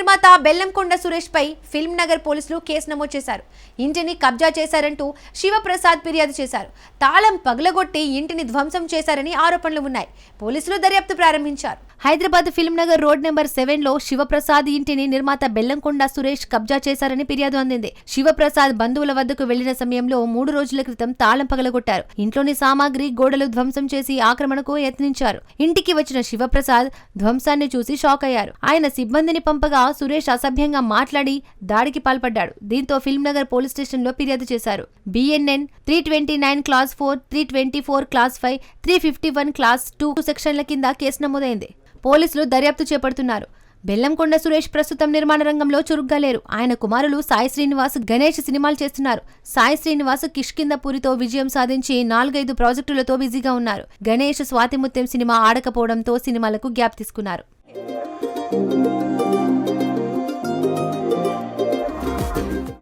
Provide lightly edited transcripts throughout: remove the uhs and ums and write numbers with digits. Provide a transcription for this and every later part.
నిర్మాత బెల్లంకొండ సురేష్ పై ఫిల్మ్ నగర్ పోలీసులు కేసు నమోదు చేశారు. ఇంటిని కబ్జా చేశారంటూ శివప్రసాద్ ఫిర్యాదు చేశారు. తాళం పగలగొట్టి ఇంటిని ధ్వంసం చేశారని ఆరోపణలు ఉన్నాయి. పోలీసులు దర్యాప్తు ప్రారంభించారు. హైదరాబాద్ ఫిల్మ్ నగర్ రోడ్ నెంబర్ 7లో శివప్రసాద్ ఇంటిని నిర్మాత బెల్లంకొండ సురేష్ కబ్జా చేశారని ఫిర్యాదు అందింది. శివప్రసాద్ బంధువుల వద్దకు వెళ్లిన సమయంలో 3 రోజుల క్రితం తాళం పగలగొట్టారు. ఇంట్లోని సామాగ్రి, గోడలు ధ్వంసం చేసి ఆక్రమణకు యత్నించారు. ఇంటికి వచ్చిన శివప్రసాద్ ధ్వంసాన్ని చూసి షాక్ అయ్యారు. ఆయన సిబ్బందిని పంపగా సురేష్ అసభ్యంగా మాట్లాడి దాడికి పాల్పడ్డాడు. దీంతో ఫిల్మ్ నగర్ పోలీస్ స్టేషన్లో ఫిర్యాదు చేశారు. BNN 329 క్లాస్ 4, 324 క్లాస్ 5, 351 క్లాస్ 2 సెక్షన్ల కింద కేసు నమోదైంది. పోలీసులు దర్యాప్తు చేపడుతున్నారు. బెల్లంకొండ సురేష్ ప్రస్తుతం నిర్మాణ రంగంలో చురుగ్గా లేరు. ఆయన కుమారులు సాయి శ్రీనివాస్, గణేష్ సినిమాలు చేస్తున్నారు. సాయి శ్రీనివాస్ కిష్కిందపూరితో విజయం సాధించి 4-5 ప్రాజెక్టులతో బిజీగా ఉన్నారు. గణేష్ స్వాతిముత్యం సినిమా ఆడకపోవడంతో సినిమాలకు గ్యాప్ తీసుకున్నారు.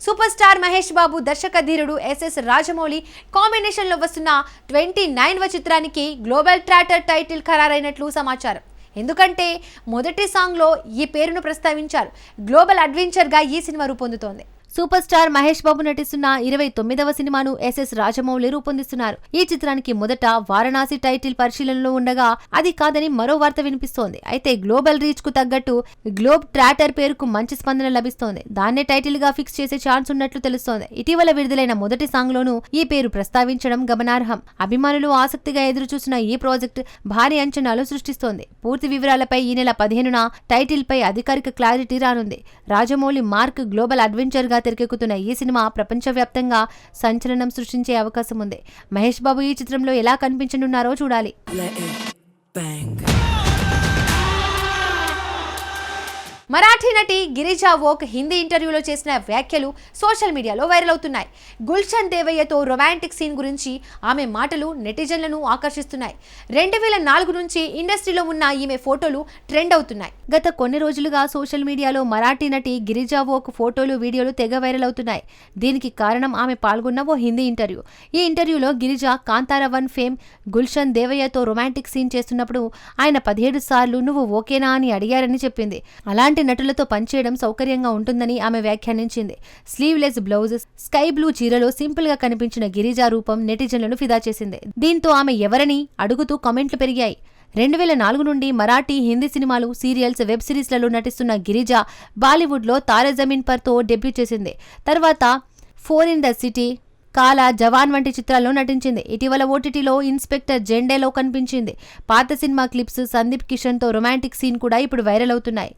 సూపర్ స్టార్ మహేష్ బాబు, దర్శక ధీరుడు SS రాజమౌళి కాంబినేషన్ లో వస్తున్న 29వ చిత్రానికి గ్లోబల్ ట్రాటర్ టైటిల్ ఖరారైనట్లు సమాచారం. ఎందుకంటే మొదటి సాంగ్ లో ఈ పేరును ప్రస్తావించారు. గ్లోబల్ అడ్వెంచర్ గా ఈ cinema రూపొందుతోంది. Super star Mahesh Babu నటిస్తున్న 29వ సినిమాను SS రాజమౌళి రూపొందిస్తున్నారు. ఈ చిత్రానికి మొదట వారణాసి టైటిల్ పరిశీలనలో ఉండగా అది కాదని మరో వార్త వినిపిస్తోంది. అయితే గ్లోబల్ రీచ్ కు తగ్గట్టు గ్లోబ్ ట్రాటర్ పేరుకు మంచి స్పందన లభిస్తోంది. దాన్నే టైటిల్ గా ఫిక్స్ చేసే ఛాన్స్ ఉన్నట్లు తెలుస్తోంది. ఇటీవల విడుదలైన మొదటి సాంగ్ లోనూ ఈ పేరు ప్రస్తావించడం గమనార్హం. అభిమానులు ఆసక్తిగా ఎదురుచూసిన ఈ ప్రాజెక్ట్ భారీ అంచనాలు సృష్టిస్తోంది. పూర్తి వివరాలపై ఈ నెల 15న టైటిల్ పై అధికారిక క్లారిటీ రానుంది. రాజమౌళి మార్క్ గ్లోబల్ అడ్వెంచర్ గా తెరకెక్కుతున్న ఈ సినిమా ప్రపంచవ్యాప్తంగా సంచలనం సృష్టించే అవకాశం ఉంది. మహేష్ బాబు ఈ చిత్రంలో ఎలా కనిపించనున్నారో చూడాలి. మరాఠీ నటి గిరిజా వోక్ హిందీ ఇంటర్వ్యూలో చేసిన వ్యాఖ్యలు సోషల్ మీడియాలో వైరల్ అవుతున్నాయి. గుల్షన్ దేవయ్యతో రొమాంటిక్ సీన్ గురించి ఆమె మాటలు నెటిజన్లను ఆకర్షిస్తున్నాయి. 2004 నుంచి ఇండస్ట్రీలో ఉన్న ఈమె ఫోటోలు ట్రెండ్ అవుతున్నాయి. గత కొన్ని రోజులుగా సోషల్ మీడియాలో మరాఠీ నటి గిరిజా వోక్ ఫోటోలు, వీడియోలు తెగ వైరల్ అవుతున్నాయి. దీనికి కారణం ఆమె పాల్గొన్న ఓ హిందీ ఇంటర్వ్యూ. ఈ ఇంటర్వ్యూలో గిరిజా కాంతారా 1 ఫేమ్ గుల్షన్ దేవయ్యతో రొమాంటిక్ సీన్ చేస్తున్నప్పుడు ఆయన 17 సార్లు నువ్వు ఓకేనా అని అడిగారని చెప్పింది. అలాంటి నటులతో పనిచేయడం సౌకర్యంగా ఉంటుందని ఆమె వ్యాఖ్యానించింది. స్లీవ్లెస్ బ్లౌజ్, స్కై బ్లూ చీరలో సింపుల్ గా కనిపించిన గిరిజా రూపం నెటిజన్లను ఫిదా చేసింది. దీంతో ఆమె ఎవరని అడుగుతూ కామెంట్లు పెరిగాయి. 2004 నుండి మరాఠీ, హిందీ సినిమాలు, సీరియల్స్, వెబ్ సిరీస్లలో నటిస్తున్న గిరిజా బాలీవుడ్లో తారే జమీన్ పర్తో డెబ్యూ చేసింది. తర్వాత 4 ఇన్ ద సిటీ, కాలా, జవాన్ వంటి చిత్రాల్లో నటించింది. ఇటీవల OTTలో ఇన్స్పెక్టర్ జెండేలో కనిపించింది. పాత సినిమా క్లిప్స్, సందీప్ కిషన్ తో రొమాంటిక్ సీన్ కూడా ఇప్పుడు వైరల్ అవుతున్నాయి.